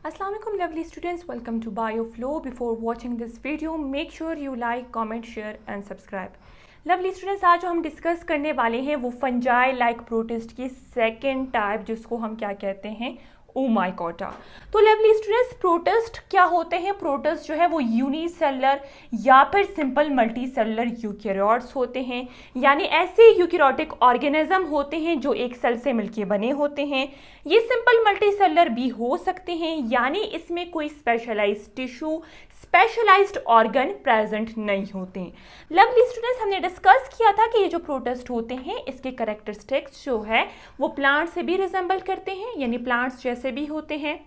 Assalamualaikum lovely students, welcome to BioFlow. Before watching this video, make sure you like, comment, share and subscribe. Lovely students, आज जो हम discuss करने वाले हैं वो फंजाई लाइक प्रोटिस्ट की सेकेंड टाइप, जिसको हम क्या कहते हैं, ओमाइकोटा। तो लवली स्टूडेंट्स, प्रोटिस्ट क्या होते हैं? प्रोटिस्ट जो है वो यूनिसेलुलर या फिर सिंपल मल्टी सेलुलर यूकेरियोट्स होते हैं, यानी ऐसे यूकेरियोटिक ऑर्गेनिज्म होते हैं जो एक सेल से मिलकर बने होते हैं। ये सिंपल मल्टी सेलुलर भी हो सकते हैं, यानी इसमें कोई specialized tissue, specialized organ present नहीं होते। लवली स्टूडेंट्स, हमने डिस्कस किया था कि ये जो प्रोटिस्ट होते हैं इसके कैरेक्टरिस्टिक्स जो है वो प्लांट से भी रिजेंबल करते हैं, यानी प्लांट्स जैसे भी होते हैं।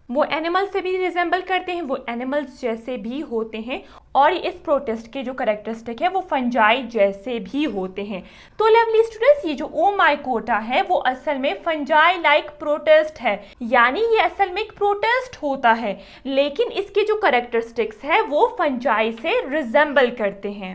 वो एनिमल से भी रिजेंबल करते हैं, वो एनिमल्स जैसे भी होते हैं। और इस प्रोटिस्ट के जो कैरेक्टरिस्टिक है वो फंजाई जैसे भी होते हैं। तो लवली स्टूडेंट्स, ये जो ओमाइकोटा है वो असल में फंजाई लाइक प्रोटिस्ट है, यानी ये असल में एक प्रोटिस्ट होता है, लेकिन इसके जो कैरेक्टरिस्टिक्स है वो फंजाई से रिजेंबल करते हैं।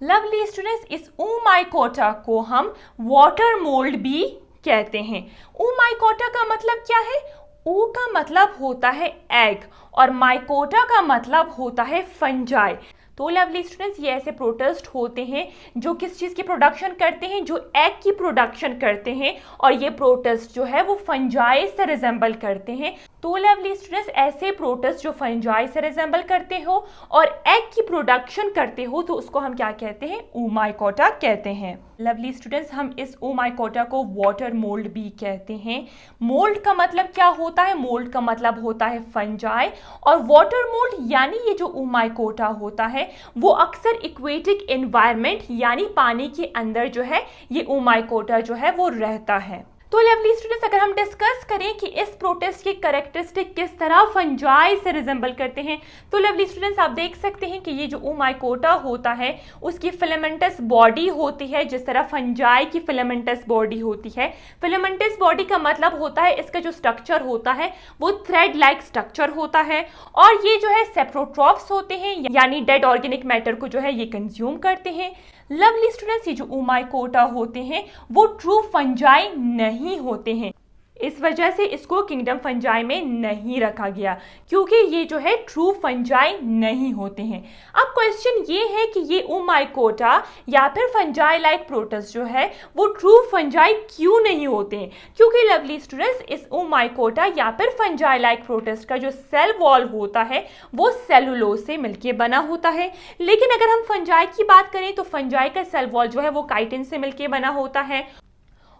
लवली स्टूडेंट्स, इस ओमाइकोटा को हम वाटर मोल्ड भी कहते हैं। ओमाइकोटा का मतलब क्या है? ओ का मतलब होता है एग और माइकोटा का मतलब होता है फंजाई। तो लवली स्टूडेंट्स, ये ऐसे प्रोटिस्ट होते हैं जो किस चीज़ की प्रोडक्शन करते हैं, जो एग की प्रोडक्शन करते हैं, और ये प्रोटिस्ट जो है वो फंजाई से रिजेंबल करते हैं। तो लवली स्टूडेंट्स, ऐसे प्रोटिस्ट जो फंजाई से रिजेंबल करते हो और एग की प्रोडक्शन करते हो तो उसको हम क्या कहते हैं? ओमाइकोटा कहते हैं। लवली स्टूडेंट्स, हम इस ओमाइकोटा को वाटर मोल्ड भी कहते हैं। मोल्ड का मतलब क्या होता है? मोल्ड का मतलब होता है फंजाई, और वाटर मोल्ड यानी ये जो ओमाइकोटा होता है वो अक्सर इक्वेटिक एनवायरनमेंट यानी पानी के अंदर जो है ये ओमाइकोटा जो है वो रहता है। तो लवली स्टूडेंट्स, अगर हम डिस्कस करें कि इस प्रोटिस्ट की कैरेक्टरिस्टिक किस तरह फंजाई से रिजेंबल करते हैं, तो लवली स्टूडेंट्स आप देख सकते हैं कि ये जो ओमाइकोटा होता है उसकी फिलामेंटस बॉडी होती है, जिस तरह फंजाई की फिलामेंटस बॉडी होती है। फिलामेंटस बॉडी का मतलब होता है इसका जो स्ट्रक्चर होता है वो थ्रेड लाइक स्ट्रक्चर होता है, और ये जो है सेप्रोट्रॉफ्स होते हैं, यानी डेड ऑर्गेनिक मैटर को जो है ये कंज्यूम करते हैं। लवली स्टूडेंट्स, ये जो ओमाइकोटा होते हैं वो ट्रू फंजाई नहीं होते हैं, इस वजह से इसको किंगडम फंजाई में नहीं रखा गया, क्योंकि ये जो है ट्रू फंजाई नहीं होते हैं। अब क्वेश्चन ये है कि ये ओमाइकोटा या फिर फंजाई लाइक प्रोटिस्ट जो है वो ट्रू फंजाई क्यों नहीं होते हैं? क्योंकि लवली स्टूडेंट्स, इस ओमाइकोटा या फिर फंजाई लाइक प्रोटिस्ट का जो सेल वॉल होता है वो सेलुलोज से मिलकर बना होता है, लेकिन अगर हम फंजाई की बात करें तो फंजाई का सेल वॉल जो है वो काइटिन से मिलकर बना होता है।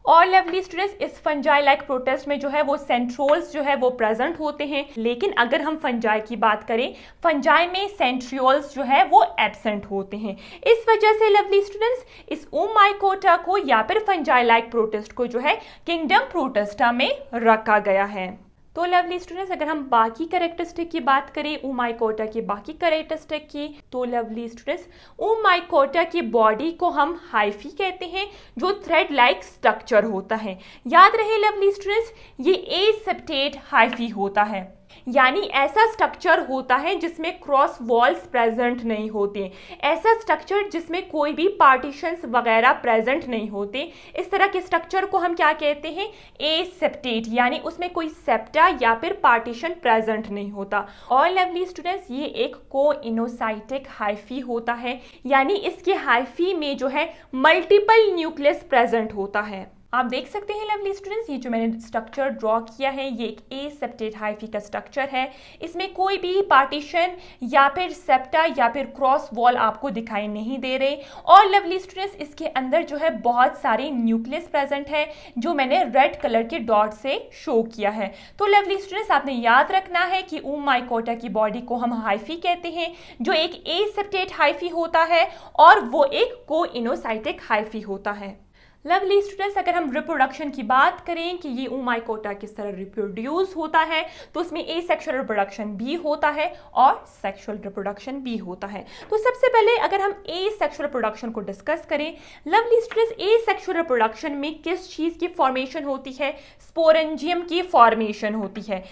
और लवली स्टूडेंट्स, इस फंजाई लाइक प्रोटिस्ट में जो है वो सेंट्रोल्स जो है वो प्रेजेंट होते हैं, लेकिन अगर हम फंजाई की बात करें, फंजाई में सेंट्रियोल्स जो है वो एब्सेंट होते हैं। इस वजह से लवली स्टूडेंट्स, इस ओमाइकोटा को या फिर फंजाई लाइक प्रोटिस्ट को जो है किंगडम प्रोटिस्टा में रखा गया है। तो लवली स्टूडेंट्स, अगर हम बाकी कैरेक्टरिस्टिक की बात करें ओमाइकोटा की बाकी कैरेक्टरिस्टिक की, तो लवली स्टूडेंट्स, ओमाइकोटा की बॉडी को हम हाइफी कहते हैं, जो थ्रेड लाइक स्ट्रक्चर होता है। याद रहे लवली स्टूडेंट्स, ये एसेप्टेट हाइफी होता है, यानी ऐसा स्ट्रक्चर होता है जिसमें क्रॉस वॉल्स प्रेजेंट नहीं होते, ऐसा स्ट्रक्चर जिसमें कोई भी पार्टीशंस वगैरह प्रेजेंट नहीं होते। इस तरह के स्ट्रक्चर को हम क्या कहते हैं? एसेप्टेट, यानी उसमें कोई सेप्टा या फिर पार्टीशन प्रेजेंट नहीं होता। और लवली स्टूडेंट्स, ये एक कोइनोसाइटिक हाइफी होता है, यानी इसके हाइफी में जो है मल्टीपल न्यूक्लियस प्रेजेंट होता है। आप देख सकते हैं लवली स्टूडेंट्स, ये जो मैंने स्ट्रक्चर ड्रॉ किया है ये एक एसेप्टेट हाइफी का स्ट्रक्चर है। इसमें कोई भी पार्टीशन या फिर सेप्टा या फिर क्रॉस वॉल आपको दिखाई नहीं दे रहे। और लवली स्टूडेंट्स, इसके अंदर जो है बहुत सारे न्यूक्लियस प्रेजेंट है, जो मैंने रेड कलर के डॉट से शो किया है। तो लवली स्टूडेंट्स, आपने याद रखना है कि ओमाइकोटा की बॉडी को हम हाइफी कहते हैं, जो एक एसेप्टेट हाइफी होता है, और वो एक कोइनोसाइटिक हाइफी होता है। लवली स्टूडेंट्स, अगर हम रिप्रोडक्शन की बात करें कि ये ओमाइकोटा किस तरह रिप्रोड्यूस होता है, तो इसमें एसेक्सुअल रिप्रोडक्शन भी होता है और सेक्सुअल रिप्रोडक्शन भी होता है। तो सबसे पहले अगर हम एसेक्सुअल रिप्रोडक्शन को डिस्कस करें, लवली स्टूडेंट्स, एसेक्सुअल रिप्रोडक्शन में किस चीज़ की फॉर्मेशन होती है? स्पोरेंजियम की फॉर्मेशन होती है।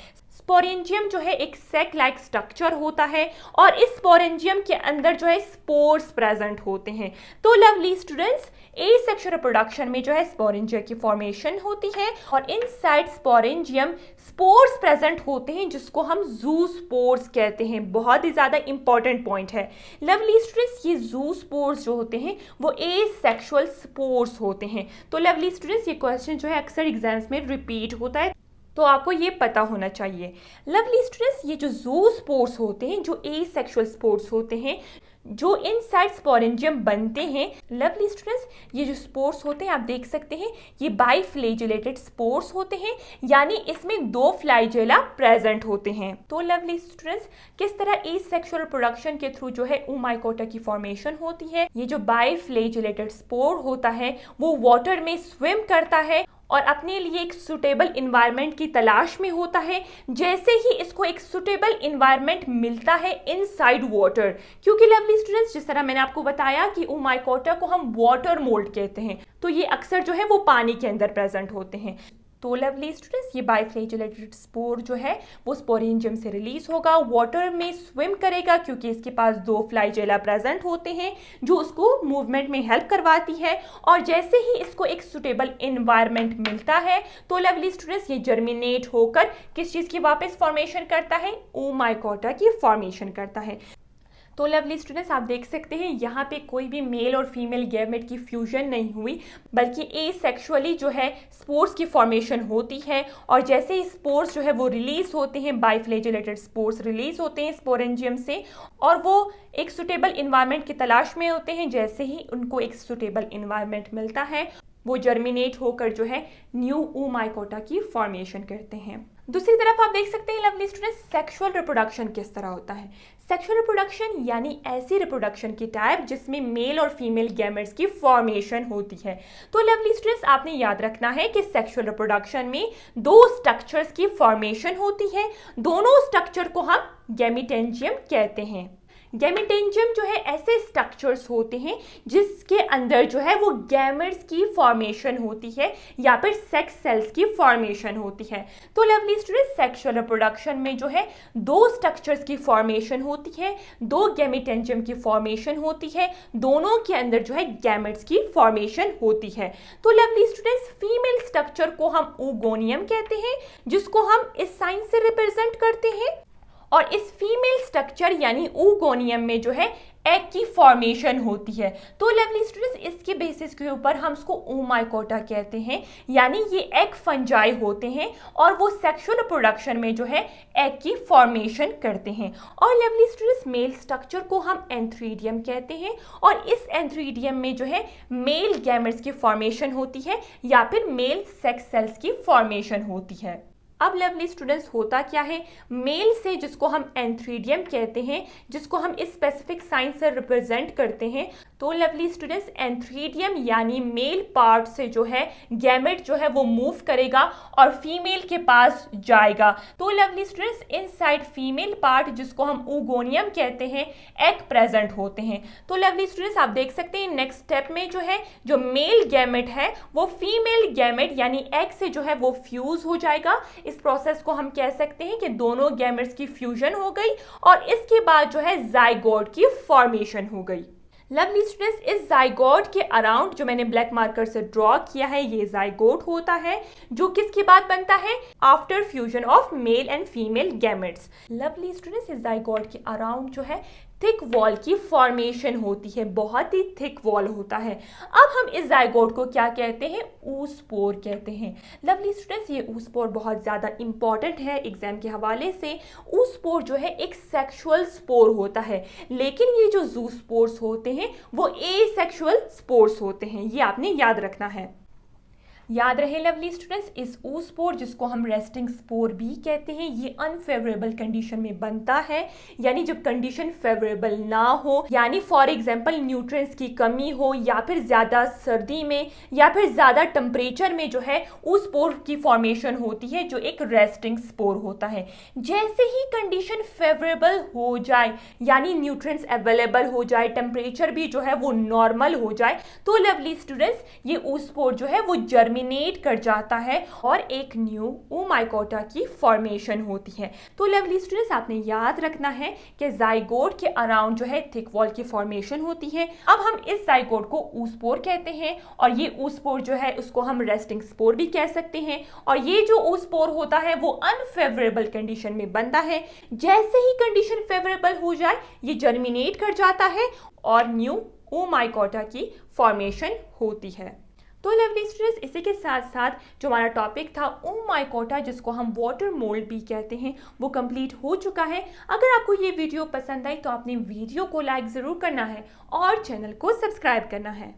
स्पोरेंजियम जो है एक सैक लाइक स्ट्रक्चर होता है और इस स्पोरेंजियम के अंदर जो है स्पोर्स प्रेजेंट होते हैं। तो लवली स्टूडेंट्स, एसेक्सुअल रिप्रोडक्शन में जो है स्पोरेंजिया की फॉर्मेशन होती है और इनसाइड स्पोरेंजियम स्पोर्स प्रेजेंट होते हैं जिसको हम ज़ूस्पोर्स कहते हैं। बहुत ही ज़्यादा इंपॉर्टेंट पॉइंट है लवली स्टूडेंट्स, ये ज़ूस्पोर्स जो होते हैं वो एसेक्सुअल स्पोर्स होते हैं। तो लवली स्टूडेंट्स, ये क्वेश्चन जो है अक्सर एग्जाम्स में रिपीट होता है, तो आपको ये पता होना चाहिए। लवली स्टूडेंट्स, ये जो ज़ूस्पोर्स होते हैं, जो एसेक्सुअल स्पोर्स होते हैं, जो इनसाइड स्पोरेंजियम बनते हैं, लवली स्टूडेंट्स, ये जो स्पोर्स होते हैं आप देख सकते हैं ये बाइफ्लैजेलेटेड स्पोर्स होते हैं, यानी इसमें 2 फ्लैजेला प्रेजेंट होते हैं। तो लवली स्टूडेंट्स, किस तरह एसेक्सुअल रिप्रोडक्शन के थ्रू जो है oomaicota की फॉर्मेशन होती है। ये जो बाइफ्लैजेलेटेड स्पोर होता है वो वाटर में स्विम करता है और अपने लिए एक सुटेबल इन्वायरमेंट की तलाश में होता है। जैसे ही इसको एक सुटेबल इन्वायरमेंट मिलता है इनसाइड वाटर, क्योंकि लवली स्टूडेंट्स जिस तरह मैंने आपको बताया कि oomaicota को हम वाटर मोल्ड कहते हैं, तो ये अक्सर जो है वो पानी के अंदर प्रेजेंट होते हैं। तो लवली स्टूडेंट्स, ये बाइफ्लैजेलेटेड स्पोर जो है वो स्पोरेंजियम से रिलीज होगा, वाटर में स्विम करेगा क्योंकि इसके पास 2 फ्लैजेला प्रेजेंट होते हैं जो उसको मूवमेंट में हेल्प करवाती है। और जैसे ही इसको एक सुटेबल इन्वायरमेंट मिलता है तो लवली स्टूडेंट्स ये जर्मिनेट होकर किस चीज़ की वापस फॉर्मेशन करता है, oomaicota की फॉर्मेशन करता है। तो लवली स्टूडेंट्स, आप देख सकते हैं यहाँ पे कोई भी मेल और फीमेल गैमेट की फ्यूजन नहीं हुई, बल्कि एसेक्सुअली जो है स्पोर्स की फॉर्मेशन होती है। और जैसे ही स्पोर्स जो है वो रिलीज होते हैं, बाइफ्लैजेलेटेड स्पोर्स रिलीज होते हैं स्पोरेंजियम से और वो एक सुटेबल इन्वायरमेंट की तलाश में होते हैं। जैसे ही उनको एक सुटेबल इन्वायरमेंट मिलता है वो जर्मिनेट होकर जो है न्यू oomaicota की फॉर्मेशन करते हैं। दूसरी तरफ आप देख सकते हैं लवली स्टूडेंट्स, सेक्सुअल रिप्रोडक्शन किस तरह होता है। सेक्सुअल रिप्रोडक्शन यानी ऐसी रिप्रोडक्शन की टाइप जिसमें मेल और फीमेल गैमेट्स की फॉर्मेशन होती है। तो लवली स्टूडेंट्स, आपने याद रखना है कि सेक्सुअल रिप्रोडक्शन में 2 स्ट्रक्चर्स की फॉर्मेशन होती है। दोनों स्ट्रक्चर को हम गैमेटेंजियम कहते हैं। गैमेटेंजियम जो है ऐसे स्ट्रक्चर्स होते हैं जिसके अंदर जो है वो गैमेट्स की फॉर्मेशन होती है या फिर सेक्स सेल्स की फॉर्मेशन होती है। तो लवली स्टूडेंट्स, सेक्सुअल रिप्रोडक्शन में जो है 2 स्ट्रक्चर्स की फॉर्मेशन होती है, 2 गैमेटेंजियम की फॉर्मेशन होती है, दोनों के अंदर जो है गैमेट्स की फॉर्मेशन होती है। तो लवली स्टूडेंट्स, फीमेल स्ट्रक्चर को हम oogoonium कहते हैं जिसको हम इस साइन से रिप्रेजेंट करते हैं और इस फीमेल स्ट्रक्चर यानी oogoonium में जो है एग की फॉर्मेशन होती है। तो लवली स्टूडेंट्स, इसके बेसिस के ऊपर हम इसको oomaicota कहते हैं, यानी ये एग फंजाई होते हैं और वो सेक्सुअल रिप्रोडक्शन में जो है एग की फॉर्मेशन करते हैं। और लवली स्टूडेंट्स, मेल स्ट्रक्चर को हम एंथ्रीडियम कहते हैं और इस एंथ्रीडियम में जो है मेल गैमेट्स की फॉर्मेशन होती है या फिर मेल सेक्स सेल्स की फॉर्मेशन होती है। अब लवली स्टूडेंट्स, होता क्या है, मेल से जिसको हम एंथ्रीडियम कहते हैं, जिसको हम इस स्पेसिफिक साइन से रिप्रेजेंट करते हैं, तो लवली स्टूडेंट्स एंथ्रीडियम यानी मेल पार्ट से जो है गैमेट जो है वो मूव करेगा और फीमेल के पास जाएगा। तो lovely students, inside female part जिसको हम oogoonium कहते हैं एग प्रेजेंट होते हैं। तो लवली स्टूडेंट्स, आप देख सकते हैं नेक्स्ट स्टेप में जो है जो मेल गैमेट है वो फीमेल गैमेट यानी एग से जो है वो फ्यूज हो जाएगा। इस प्रोसेस को हम कह सकते हैं कि दोनों गैमेट्स की फ्यूजन हो गई और इसके बाद जो है जाइगोट की फॉर्मेशन हो गई। लवली स्टूडेंट्स, इस जाइगोट के अराउंड जो मैंने ब्लैक मार्कर से ड्रॉ किया है ये जाइगोट होता है जो किसके बाद बनता है, after fusion of male and female gametes. Lovely students, इस जाइगोट के अराउंड जो है थिक वॉल की फॉर्मेशन होती है, बहुत ही थिक वॉल होता है। अब हम इस जाइगोट को क्या कहते हैं, oospore कहते हैं। लवली स्टूडेंट्स, ये oospore बहुत ज़्यादा इंपॉर्टेंट है एग्जाम के हवाले से। oospore जो है एक सेक्सुअल स्पोर होता है, लेकिन ये जो ज़ूस्पोर्स होते हैं वो एसेक्सुअल स्पोर्स होते हैं, ये आपने याद रखना है। याद रहे लवली स्टूडेंट्स, इस oospore जिसको हम रेस्टिंग स्पोर भी कहते हैं ये अनफेवरेबल कंडीशन में बनता है, यानी जब कंडीशन फेवरेबल ना हो, यानी फॉर एग्जांपल न्यूट्रिएंट्स की कमी हो या फिर ज़्यादा सर्दी में या फिर ज़्यादा टेम्परेचर में जो है oospore की फॉर्मेशन होती है जो एक रेस्टिंग स्पोर होता है। जैसे ही कंडीशन फेवरेबल हो जाए यानी न्यूट्रिएंट्स अवेलेबल हो जाए, टेम्परेचर भी जो है वो नॉर्मल हो जाए, तो लवली स्टूडेंट्स ये oospore जो है वो जर्मिनेट कर जाता है और एक न्यू oomaicota की फॉर्मेशन होती है। तो लवली स्टूडेंट्स, आपने याद रखना है कि जाइगोट के अराउंड जो है थिक वॉल की फॉर्मेशन होती है। अब हम इस जाइगोट को oospore कहते हैं और ये oospore जो है उसको हम रेस्टिंग स्पोर भी कह सकते हैं। और ये जो oospore होता है वो अनफेवरेबल कंडीशन में बनता है। जैसे ही कंडीशन फेवरेबल हो जाए ये जर्मिनेट कर जाता है और न्यू oomaicota की फॉर्मेशन होती है। तो लवली स्टूडेंट्स, इसी के साथ साथ जो हमारा टॉपिक था oomaicota, जिसको हम वाटर मोल्ड भी कहते हैं, वो कंप्लीट हो चुका है। अगर आपको ये वीडियो पसंद आई तो आपने वीडियो को लाइक ज़रूर करना है और चैनल को सब्सक्राइब करना है।